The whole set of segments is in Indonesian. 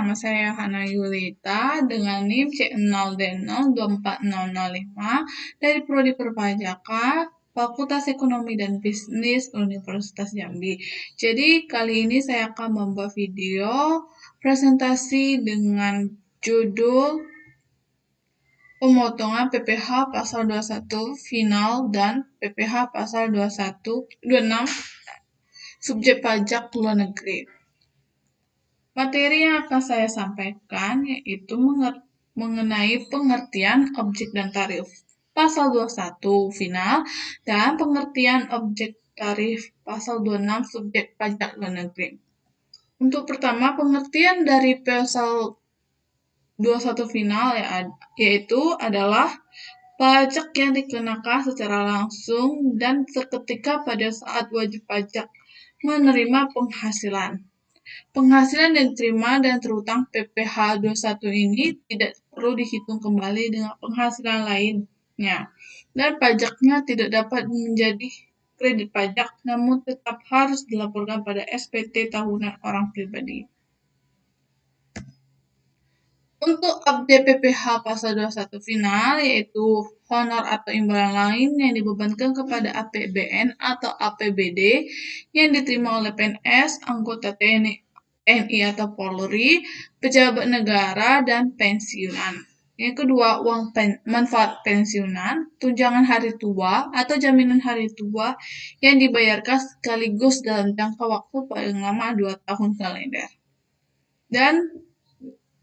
nama saya Hana Yulita dengan NIM C0D024005 dari Prodi Perpajakan Fakultas Ekonomi dan Bisnis Universitas Jambi. Jadi kali ini saya akan membuat video presentasi dengan judul pemotongan PPh pasal 21 final dan PPh pasal 26 subjek pajak luar negeri. Materi yang akan saya sampaikan yaitu mengenai pengertian objek dan tarif pasal 21 final dan pengertian objek tarif pasal 26 subjek pajak luar negeri. Untuk pertama, pengertian dari pasal 21 final yaitu adalah pajak yang dikenakan secara langsung dan seketika pada saat wajib pajak menerima penghasilan. Penghasilan yang diterima dan terutang PPh 21 ini tidak perlu dihitung kembali dengan penghasilan lainnya, dan pajaknya tidak dapat menjadi kredit pajak, namun tetap harus dilaporkan pada SPT tahunan orang pribadi. Untuk objek PPh pasal 21 final yaitu honor atau imbalan lain yang dibebankan kepada APBN atau APBD yang diterima oleh PNS, anggota TNI atau Polri, pejabat negara, dan pensiunan. Yang kedua, uang manfaat pensiunan, tunjangan hari tua atau jaminan hari tua yang dibayarkan sekaligus dalam jangka waktu paling lama 2 tahun kalender. Dan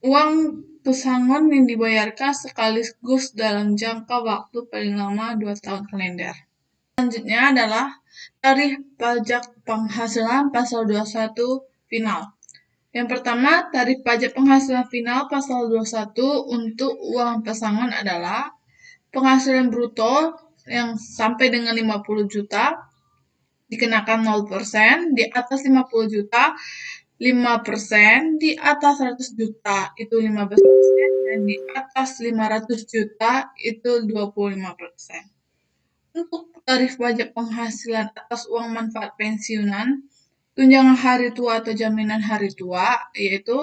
uang pesangon yang dibayarkan sekaligus dalam jangka waktu paling lama 2 tahun kalender. Selanjutnya adalah tarif pajak penghasilan pasal 21 final. Yang pertama, tarif pajak penghasilan final pasal 21 untuk uang pesangon adalah penghasilan bruto yang sampai dengan 50 juta dikenakan 0%, di atas 50 juta 5%, di atas 100 juta itu 15%, dan di atas 500 juta itu 25%. Untuk tarif pajak penghasilan atas uang manfaat pensiunan, tunjangan hari tua atau jaminan hari tua, yaitu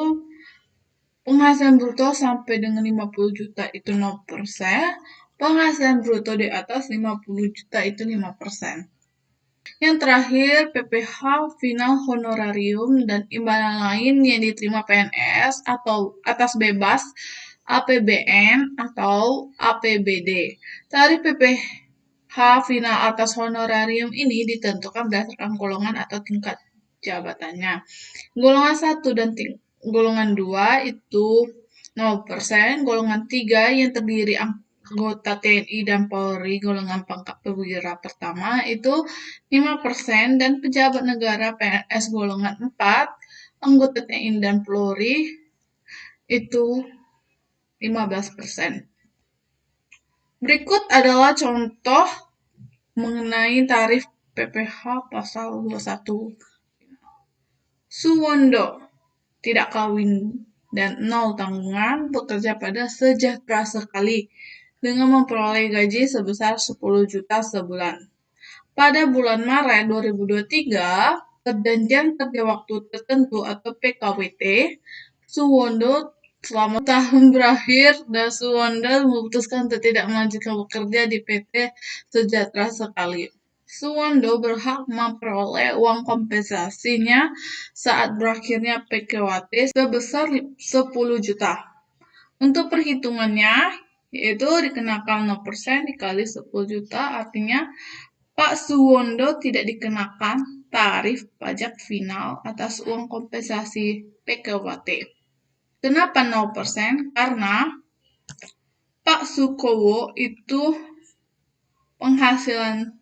penghasilan bruto sampai dengan 50 juta itu 0%, penghasilan bruto di atas 50 juta itu 5%. Yang terakhir, PPh final honorarium dan imbalan lain yang diterima PNS atau atas bebas APBN atau APBD. Tarif PPh final atas honorarium ini ditentukan berdasarkan golongan atau tingkat jabatannya. Golongan 1 dan golongan 2 itu 0%, golongan 3 yang terdiri anggota TNI dan Polri golongan pangkat perwira pertama itu 5%, dan pejabat negara PNS golongan 4, anggota TNI dan Polri itu 15%. Berikut adalah contoh mengenai tarif PPh pasal 21. Suwondo, tidak kawin dan 0 tanggungan, bekerja pada Sejahtera Sekali dengan memperoleh gaji sebesar 10 juta sebulan. Pada bulan Maret 2023, perjanjian kerja waktu tertentu atau PKWT, Suwondo selama tahun berakhir dan Suwondo memutuskan untuk tidak melanjutkan bekerja di PT Sejahtera Sekali. Suwondo berhak memperoleh uang kompensasinya saat berakhirnya PKWT sebesar 10 juta. Untuk perhitungannya, yaitu dikenakan 0% dikali 10 juta, artinya Pak Suwondo tidak dikenakan tarif pajak final atas uang kompensasi PKWT. Kenapa 0%? Karena Pak Sukowo itu penghasilan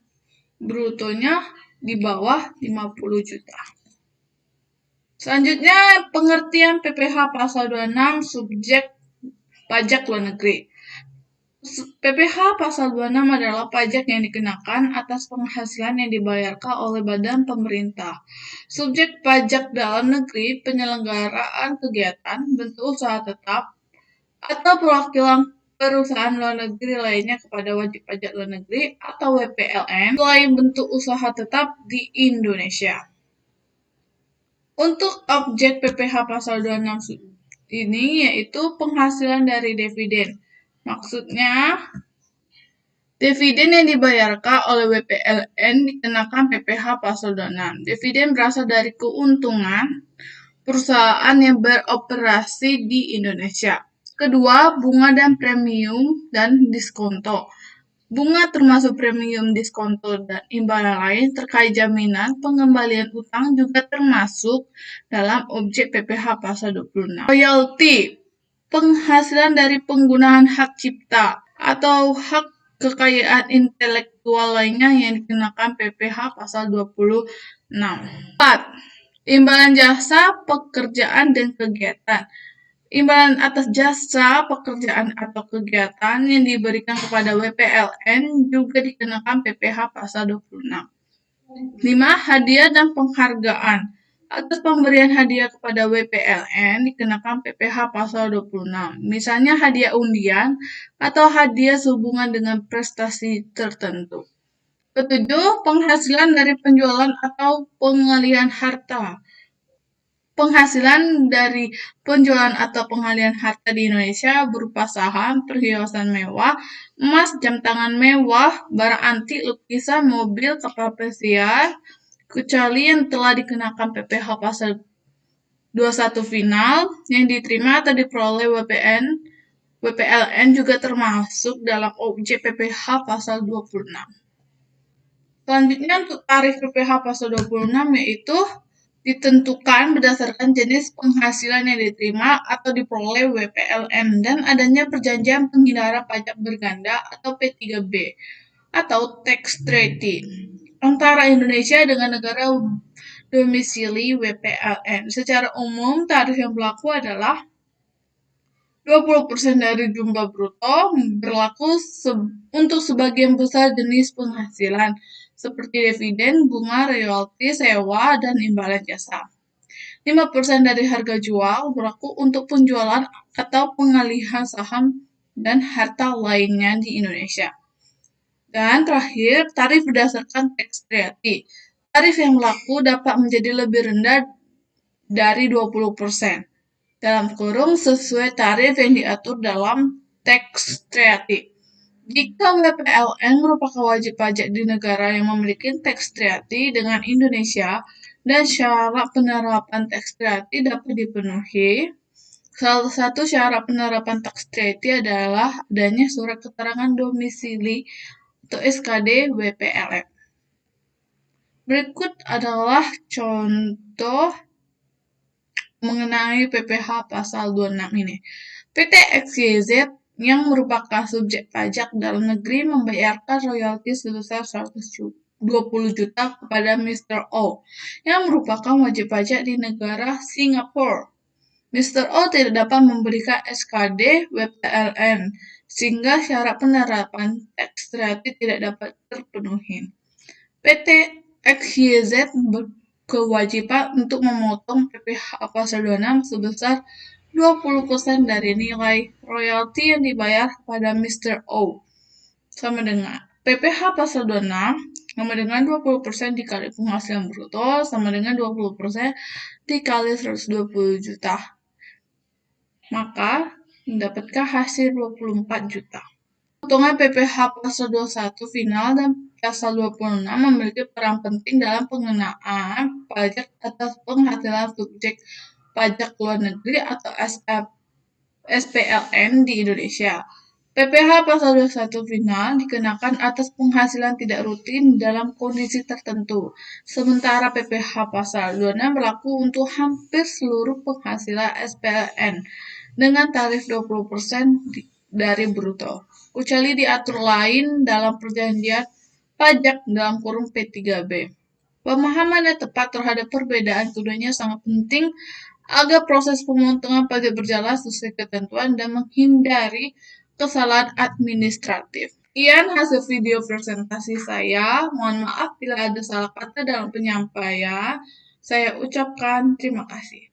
brutonya di bawah 50 juta. Selanjutnya, pengertian PPh pasal 26 subjek pajak luar negeri. PPh pasal 26 adalah pajak yang dikenakan atas penghasilan yang dibayarkan oleh badan pemerintah, subjek pajak dalam negeri, penyelenggaraan kegiatan, bentuk usaha tetap, atau perwakilan perusahaan luar negeri lainnya kepada wajib pajak luar negeri atau WPLN selain bentuk usaha tetap di Indonesia. Untuk objek PPh pasal 26 ini yaitu penghasilan dari dividen. Maksudnya, dividen yang dibayarkan oleh WPLN dikenakan PPh pasal 26. Dividen berasal dari keuntungan perusahaan yang beroperasi di Indonesia. Kedua, bunga dan premium dan diskonto. Bunga termasuk premium, diskonto, dan imbalan lain terkait jaminan pengembalian utang juga termasuk dalam objek PPh pasal 26. Royalti, penghasilan dari penggunaan hak cipta atau hak kekayaan intelektual lainnya yang dikenakan PPh pasal 26. 4. Imbalan jasa, pekerjaan, dan kegiatan. Imbalan atas jasa, pekerjaan, atau kegiatan yang diberikan kepada WPLN juga dikenakan PPh pasal 26. 5. Hadiah dan penghargaan. Atas pemberian hadiah kepada WPLN dikenakan PPh pasal 26. Misalnya hadiah undian atau hadiah sehubungan dengan prestasi tertentu. Ketujuh, penghasilan dari penjualan atau pengalihan harta. Penghasilan dari penjualan atau pengalihan harta di Indonesia berupa saham, perhiasan mewah, emas, jam tangan mewah, barang antik, lukisan, mobil, kapal pesiar, kecuali yang telah dikenakan PPh pasal 21 final yang diterima atau diperoleh WPLN juga termasuk dalam objek PPh pasal 26. Selanjutnya untuk tarif PPh pasal 26 yaitu ditentukan berdasarkan jenis penghasilan yang diterima atau diperoleh WPLN dan adanya perjanjian penghindaran pajak berganda atau P3B atau tax treaty antara Indonesia dengan negara domisili WPLN. Secara umum, tarif yang berlaku adalah 20% dari jumlah bruto berlaku untuk sebagian besar jenis penghasilan, seperti dividen, bunga, royalti, sewa, dan imbalan jasa. 5% dari harga jual berlaku untuk penjualan atau pengalihan saham dan harta lainnya di Indonesia. Dan terakhir, tarif berdasarkan tax treaty. Tarif yang berlaku dapat menjadi lebih rendah dari 20%. Dalam kurung sesuai tarif yang diatur dalam tax treaty. Jika WPLN merupakan wajib pajak di negara yang memiliki tax treaty dengan Indonesia dan syarat penerapan tax treaty dapat dipenuhi, salah satu syarat penerapan tax treaty adalah adanya surat keterangan domisili atau SKD WPLN. Berikut adalah contoh mengenai PPh pasal 26 ini. PT XYZ yang merupakan subjek pajak dalam negeri membayarkan royalti sebesar 120 juta kepada Mr. O yang merupakan wajib pajak di negara Singapura. Mr. O tidak dapat memberikan SKD WPLN sehingga syarat penerapan tax treaty tidak dapat terpenuhi. PT XYZ berkewajiban untuk memotong PPh pasal 26 sebesar 20% dari nilai royalti yang dibayar kepada Mr. O. Sama dengan PPh pasal 26 sama dengan 20% dikali penghasilan bruto sama dengan 20% dikali 120 juta. Maka mendapatkan hasil 24 juta. Potongan PPh pasal 21 final dan pasal 26 memiliki peran penting dalam pengenaan pajak atas penghasilan subjek pajak luar negeri atau SPLN di Indonesia. PPh pasal 21 final dikenakan atas penghasilan tidak rutin dalam kondisi tertentu, sementara PPh pasal 26 berlaku untuk hampir seluruh penghasilan SPLN dengan tarif 20% dari bruto, kecuali diatur lain dalam perjanjian pajak dalam kurung P3B. Pemahaman yang tepat terhadap perbedaan keduanya sangat penting agar proses pemotongan pajak berjalan sesuai ketentuan dan menghindari kesalahan administratif. Sekian hasil video presentasi saya. Mohon maaf bila ada salah kata dalam penyampaian. Saya ucapkan terima kasih.